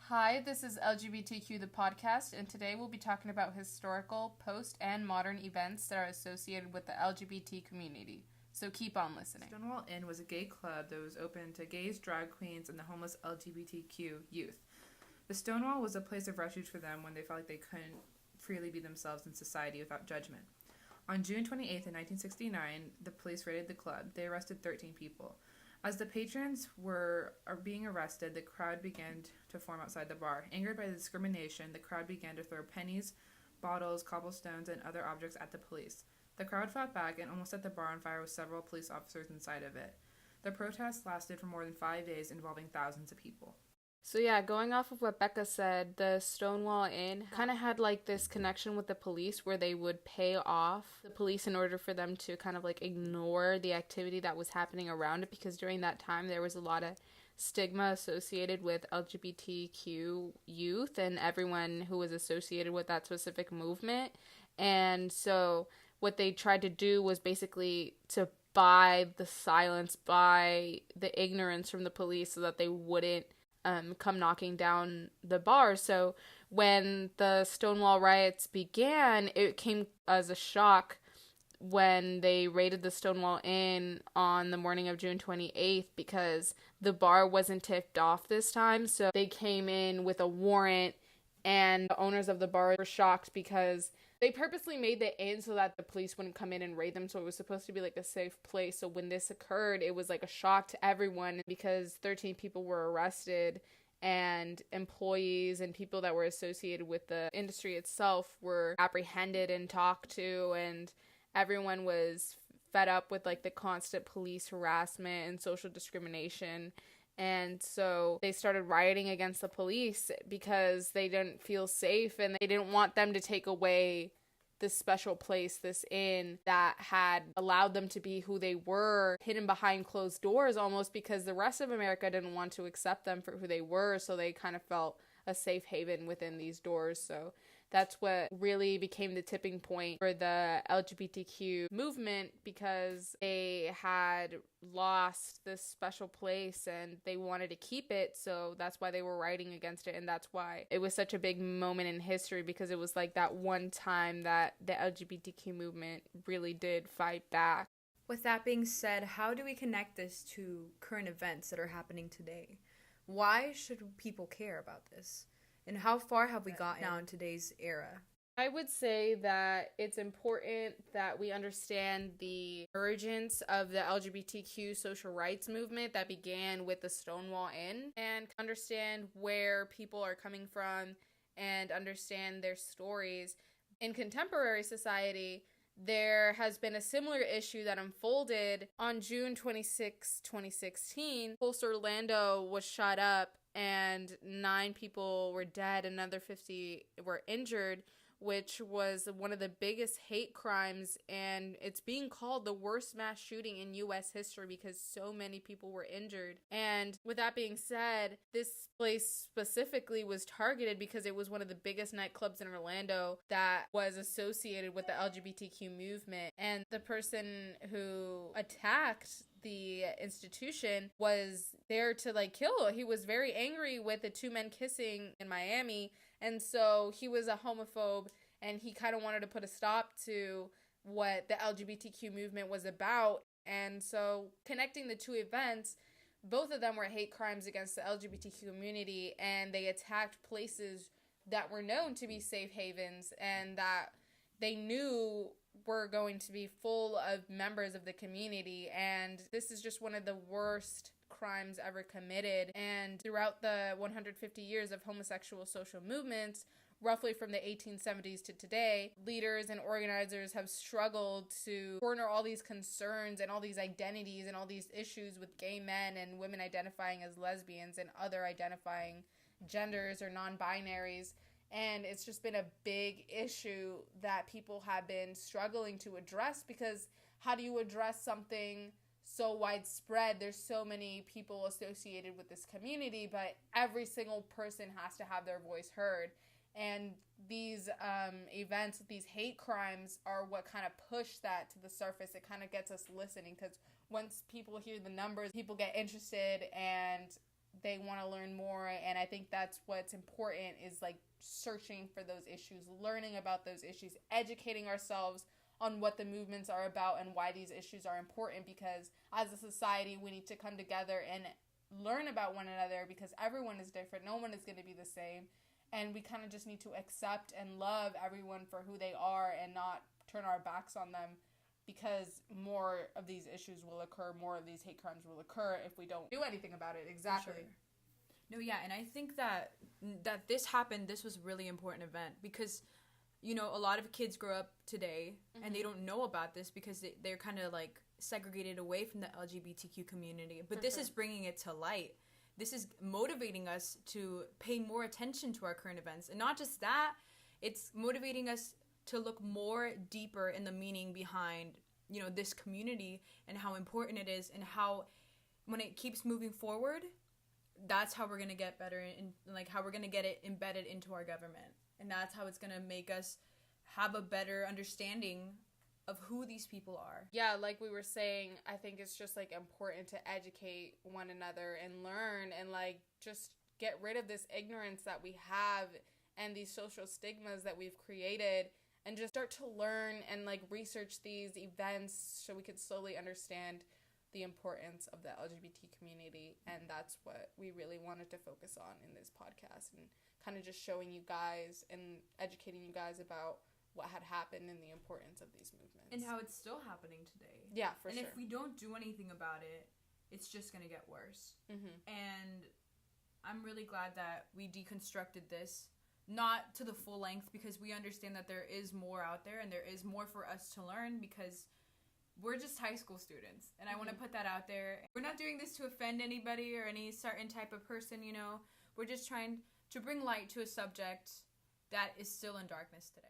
Hi, this is LGBTQ the Podcast, and today we'll be talking about historical, post, and modern events that are associated with the LGBT community. So keep on listening. Stonewall Inn was a gay club that was open to gays, drag queens, and the homeless LGBTQ youth. The Stonewall was a place of refuge for them when they felt like they couldn't freely be themselves in society without judgment. On June 28th, 1969, the police raided the club. They arrested 13 people. As the patrons are being arrested, the crowd began to form outside the bar. Angered by the discrimination, the crowd began to throw pennies, bottles, cobblestones, and other objects at the police. The crowd fought back and almost set the bar on fire with several police officers inside of it. The protest lasted for more than 5 days, involving thousands of people. So yeah, going off of what Becca said, the Stonewall Inn kind of had like this connection with the police where they would pay off the police in order for them to kind of like ignore the activity that was happening around it, because during that time there was a lot of stigma associated with LGBTQ youth and everyone who was associated with that specific movement. And so what they tried to do was basically to buy the silence, buy the ignorance from the police so that they wouldn't come knocking down the bar. So when the Stonewall riots began, it came as a shock when they raided the Stonewall Inn on the morning of June 28th, because the bar wasn't tipped off this time. So they came in with a warrant, and the owners of the bar were shocked because they purposely made the inn so that the police wouldn't come in and raid them. So it was supposed to be like a safe place. So when this occurred, it was like a shock to everyone because 13 people were arrested, and employees and people that were associated with the industry itself were apprehended and talked to, and everyone was fed up with like the constant police harassment and social discrimination. And so they started rioting against the police because they didn't feel safe, and they didn't want them to take away this special place, this inn that had allowed them to be who they were, hidden behind closed doors almost, because the rest of America didn't want to accept them for who they were. So they kind of felt a safe haven within these doors. So that's what really became the tipping point for the LGBTQ movement, because they had lost this special place and they wanted to keep it. So that's why they were writing against it. And that's why it was such a big moment in history, because it was like that one time that the LGBTQ movement really did fight back. With that being said, how do we connect this to current events that are happening today? Why should people care about this? And how far have we gotten now in today's era? I would say that it's important that we understand the emergence of the LGBTQ social rights movement that began with the Stonewall Inn, and understand where people are coming from and understand their stories. In contemporary society, there has been a similar issue that unfolded on June 26, 2016. Pulse Orlando was shot up and 9 people were dead, another 50 were injured, which was one of the biggest hate crimes, and it's being called the worst mass shooting in U.S. history because so many people were injured. And with that being said, this place specifically was targeted because it was one of the biggest nightclubs in Orlando that was associated with the LGBTQ movement, and the person who attacked the institution was there to like kill. He was very angry with the 2 men kissing in Miami, and so he was a homophobe, and he kind of wanted to put a stop to what the LGBTQ movement was about. And so connecting the two events, both of them were hate crimes against the LGBTQ community, and they attacked places that were known to be safe havens and that they knew were going to be full of members of the community. And this is just one of the worst crimes ever committed. And throughout the 150 years of homosexual social movements, roughly from the 1870s to today, leaders and organizers have struggled to corner all these concerns and all these identities and all these issues with gay men and women identifying as lesbians and other identifying genders or non-binaries. And it's just been a big issue that people have been struggling to address, because how do you address something so widespread? There's so many people associated with this community, but every single person has to have their voice heard. And these events, these hate crimes are what kind of push that to the surface. It kind of gets us listening, because once people hear the numbers, people get interested and they want to learn more. And I think that's what's important, is like searching for those issues, learning about those issues, educating ourselves on what the movements are about and why these issues are important, because as a society we need to come together and learn about one another, because everyone is different, no one is going to be the same, and we kind of just need to accept and love everyone for who they are and not turn our backs on them, because more of these issues will occur, more of these hate crimes will occur if we don't do anything about it. Exactly. Sure. No, yeah, and I think that this happened, this was a really important event, because, you know, a lot of kids grow up today and they don't know about this because they're kind of like segregated away from the LGBTQ community. But this is bringing it to light. This is motivating us to pay more attention to our current events. And not just that, it's motivating us to look more deeper in the meaning behind, you know, this community and how important it is, and how when it keeps moving forward, that's how we're going to get better, and like how we're going to get it embedded into our government. And that's how it's going to make us have a better understanding of who these people are. Yeah, like we were saying, I think it's just like important to educate one another and learn, and like just get rid of this ignorance that we have and these social stigmas that we've created, and just start to learn and like research these events so we could slowly understand the importance of the LGBT community. And that's what we really wanted to focus on in this podcast, and kind of just showing you guys and educating you guys about what had happened and the importance of these movements. And how it's still happening today. Yeah, for sure. And if we don't do anything about it, it's just going to get worse. And I'm really glad that we deconstructed this, not to the full length, because we understand that there is more out there and there is more for us to learn, because we're just high school students. And I want to put that out there. We're not doing this to offend anybody or any certain type of person, you know. We're just trying to bring light to a subject that is still in darkness today.